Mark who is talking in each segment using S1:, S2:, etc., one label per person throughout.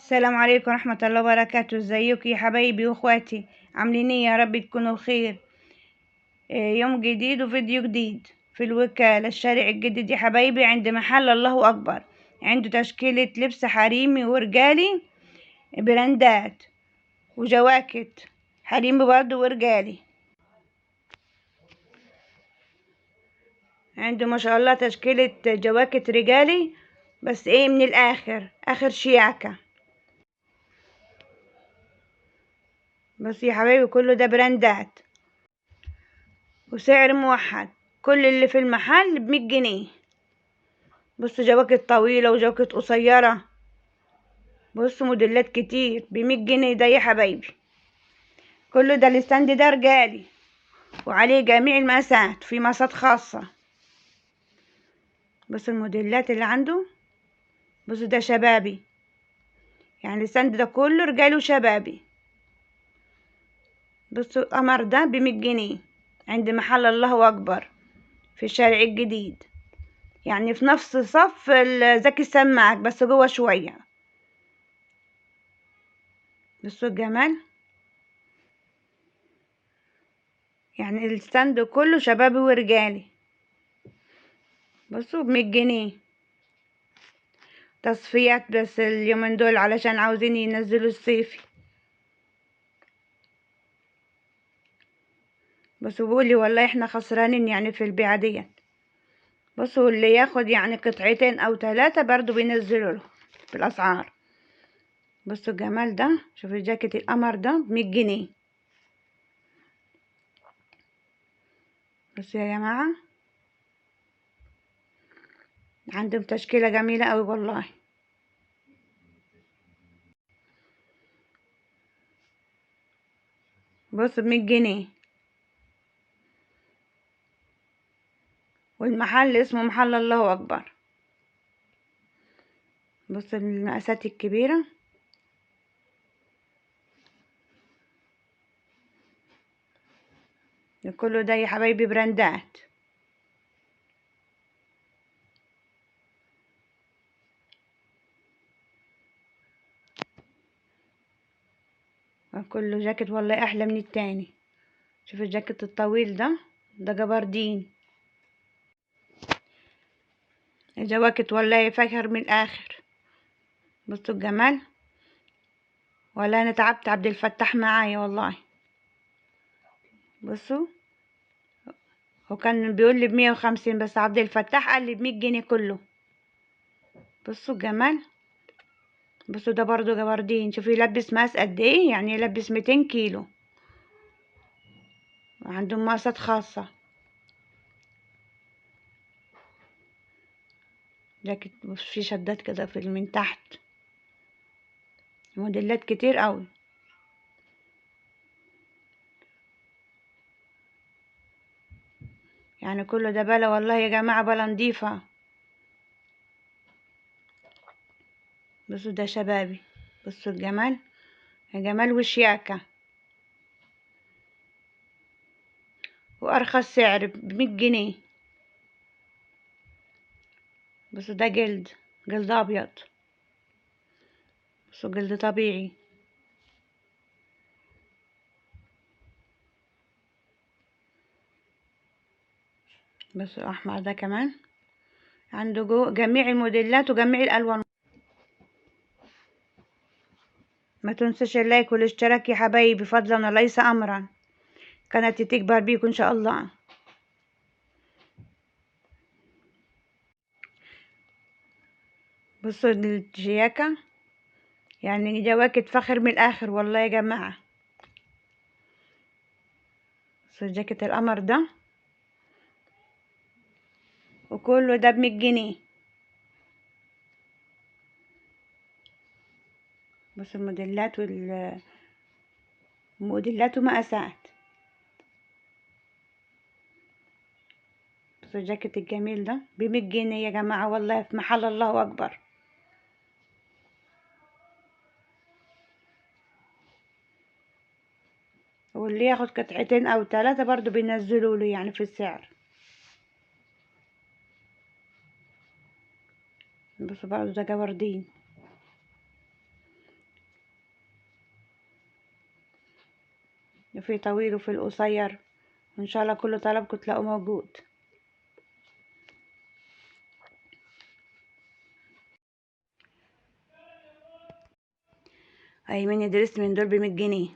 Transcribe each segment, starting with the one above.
S1: السلام عليكم ورحمة الله وبركاته. ازيكم يا حبايبي واخواتي؟ عاملين ايه؟ يا رب تكونوا بخير. يوم جديد وفيديو جديد في الوكالة. الشارع الجديد يا حبايبي عند محل الله أكبر، عنده تشكيلة لبس حريمي ورجالي، براندات وجواكت حريمي برضه ورجالي. عنده ما شاء الله تشكيلة جواكت رجالي، بس ايه، من الآخر آخر شياكة. بس يا حبايبي كله ده براندات وسعر موحد. كل اللي في المحل ب100 جنيه. بصوا جواكت طويلة وجواكت قصيرة، بصوا موديلات كتير ب100 جنيه ده يا حبايبي. كله ده الستاند ده رجالي وعليه جميع المقاسات، في مقاسات خاصة. بصوا الموديلات اللي عنده. بصوا ده شبابي، يعني الستاند ده كله رجالي وشبابي. بصوا القمر ده ب100 جنيه عند محل الله أكبر في الشارع الجديد، يعني في نفس صف زكي السماك بس جوه شوية. بصوا الجمال، يعني الستاند كله شبابي ورجالي. بصوا ب100 جنيه. تصفيات بس اليومين دول علشان عاوزين ينزلوا الصيفي. بس بقولي والله احنا خسرانين يعني في البيعة ديت. بصوا اللي ياخد يعني قطعتين او 3 برضو بينزلوا له في الاسعار. بصوا الجمال ده، شوفوا جاكيت القمر ده ب100 جنيه. بصوا يا جماعة، عندهم تشكيلة جميلة اوي والله. بصوا ب100 جنيه. والمحل اسمه محل الله اكبر. بصوا المقاسات الكبيرة. كله ده يا حبايبي براندات. كله جاكيت والله احلى من التاني. شوف الجاكيت الطويل ده جبردين. الجواكت والله فاخر من الاخر. بصوا الجمال، ولا انا تعبت عبد الفتاح معايا والله. بصوا، هو كان بيقول لي ب150 بس عبد الفتاح قال لي ب100 جنيه كله. بصوا الجمال. بصوا ده برضو جبردين. شوفوا يلبس مقاس قد ايه، يعني يلبس 200 كيلو. عندهم مقاسات خاصة. جاكيت في شدات كده في من تحت، موديلات كتير قوي. يعني كله ده بلا والله يا جماعة، بلا نضيفة. بصوا ده شبابي. بصوا الجمال، جمال وشياكة. وأرخص سعر ب100 جنيه. بصوا ده جلد أبيض. بصوا جلد طبيعي. بصوا الأحمر ده كمان عنده جميع الموديلات وجميع الألوان. ما تنسوش اللايك والاشتراك يا حبايبي، فضلا وليس أمرا. قناتي تكبر بيكم إن شاء الله. بصوا الشياكة، يعني جواكت فخر من الآخر والله يا جماعة. بصوا جاكيت القمر ده، وكله ده ب100 جنيه. بصوا الموديلات ومقاسات. بصوا الجاكيت الجميل ده ب100 جنيه يا جماعة والله، في محل الله أكبر. واللي ياخد قطعتين أو 3 برضو بينزلوا له يعني في السعر. بصوا برضو ده جبردين. في طويل وفي القصير، وان شاء الله كل طلبكم تلاقوا موجود. اي ميني دريس من دول ب100 جنيه،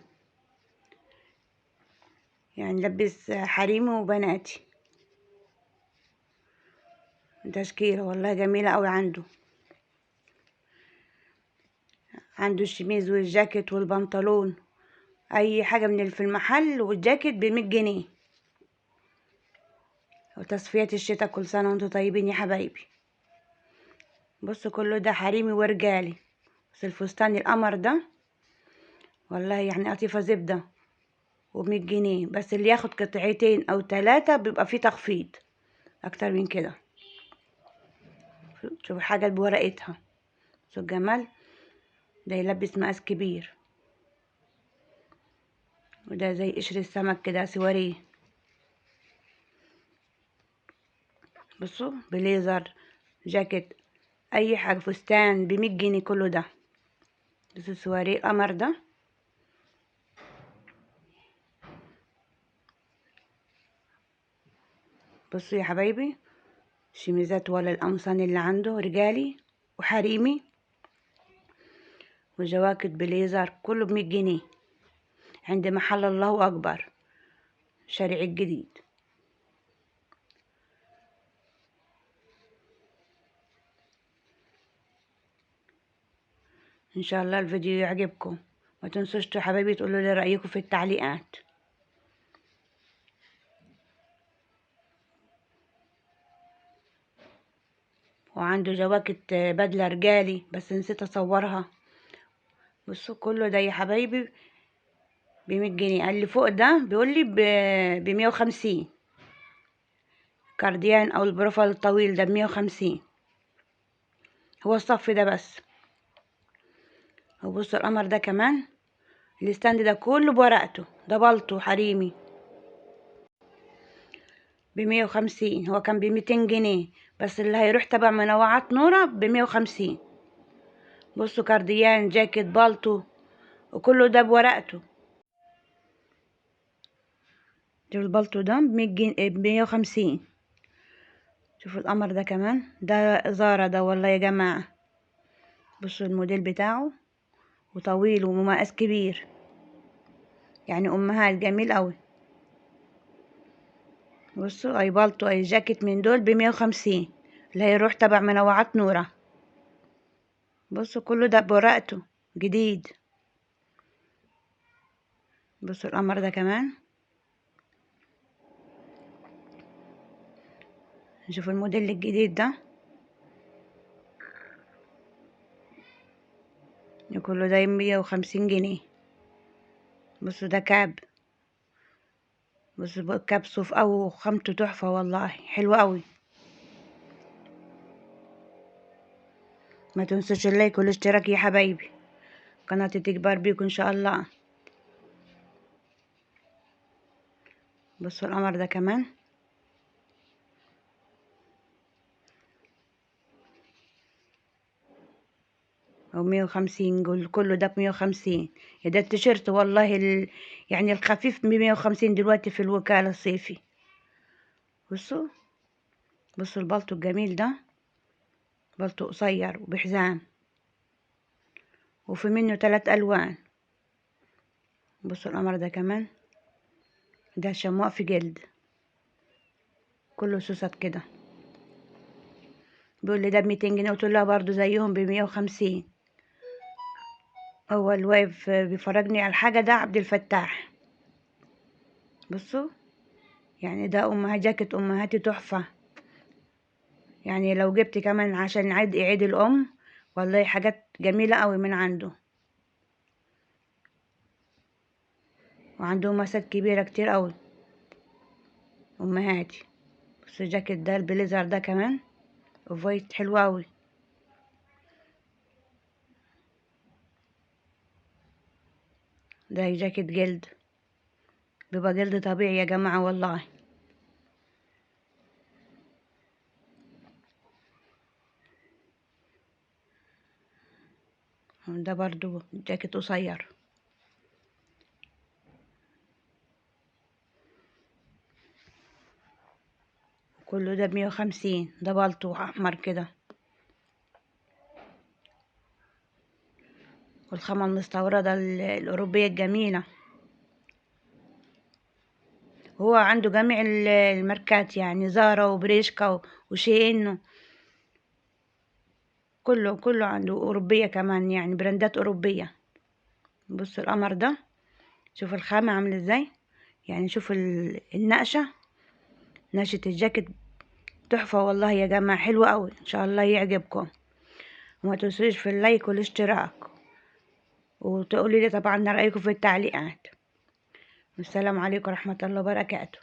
S1: يعني لبس حريمي وبناتي. تشكيلة والله جميلة قوي. عنده الشميز والجاكيت والبنطلون، اي حاجة من اللي في المحل، والجاكيت ب100 جنيه. وتصفيات الشتاء، كل سنة وانتم طيبين يا حبايبي. بصوا كله ده حريمي ورجالي. بس الفستان القمر ده والله يعني قطيفة زبدة و100 جنيه، بس اللي ياخد قطعتين او 3 بيبقى فيه تخفيض اكتر من كده. شوف الحاجة بورقتها، شوف الجمال ده، يلبس مقاس كبير. وده زي قشر السمك كده سواريه. بصوا بليزر، جاكيت، اي حاجة، فستان ب100 جنيه كله ده. بصوا سواريه القمر ده. بصوا يا حبايبي شميزات ولا القمصان اللي عنده رجالي وحريمي، وجواكت بليزر كله ب100 جنيه عند محل الله اكبر شارع الجديد. ان شاء الله الفيديو يعجبكم، ما تنسوش يا حبايبي تقولوا لي رايكم في التعليقات. وعنده جواكت بدله رجالي بس نسيت اصورها. بصوا كله ده يا حبايبي ب100 جنيه. اللي فوق ده بيقول لي ب150. كارديان او البروفال الطويل ده ب150. هو الصف ده بس. وبصوا القمر ده كمان، الستاند ده كله بورقته، ده بلطو حريمي ب150. هو كان ب200 جنيه، بس اللي هيروح تبع منوعات نورة ب150. بصوا كارديان، جاكيت، بالطو، وكله ده بورقته. شوفوا البلطو ده ب150. شوفوا القمر ده كمان، ده زارة ده والله يا جماعة. بصوا الموديل بتاعه، وطويل ومقاس كبير، يعني امهات، جميل قوي. بصوا اي بالطو اي جاكيت من دول ب150، اللي هيروح تبع منوعات نورة. بصوا كله ده بورقته جديد. بصوا القمر ده كمان. نشوفوا الموديل الجديد ده، كله ده 150 جنيه. بصوا ده كاب. بصوا كاب صوف او خامته تحفة والله، حلوة قوي. ما تنسوش اللايك والاشتراك يا حبايبي، قناتي تكبر بيكم ان شاء الله. بصوا القمر ده كمان، او 150. قول كله ده ب150. يا ده التيشيرت والله يعني الخفيف ب150 دلوقتي في الوكالة الصيفي. بصوا، بصوا البلطو الجميل ده، بلطو قصير وبحزام، وفي منه 3 ألوان. بصوا القمر ده كمان، ده شموع في جلد، كله سوست كده. بيقول لي ده ب200 جنيه، قلت له برضو زيهم ب150. هو اللي واقف بيفرجني على الحاجة ده عبد الفتاح. بصوا يعني ده جاكيت امهاتي تحفة، يعني لو جبت كمان عشان عيد الام، والله حاجات جميلة قوي من عنده. وعنده مسات كبيرة كتير قوي امهاتي. بص الجاكيت ده البليزر ده كمان وفايت حلو قوي. ده جاكيت جلد، بيبقى جلد طبيعي يا جماعة والله. ده برضو جاكيت قصير. كله ده ب150. ده بلطو احمر كده، والخامة المستوردة الأوروبية الجميلة. هو عنده جميع الماركات، يعني زارا وبريشكا وشين، كله عنده أوروبية كمان، يعني براندات أوروبية. بصوا القمر ده، شوف الخامة عاملة ازاي، يعني شوف النقشة، نقشة الجاكيت تحفة والله يا جماعة، حلوة قوي. ان شاء الله يعجبكم، وما تنسوش في اللايك والاشتراك، وتقولوا لي طبعا رأيكم في التعليقات. والسلام عليكم ورحمة الله وبركاته.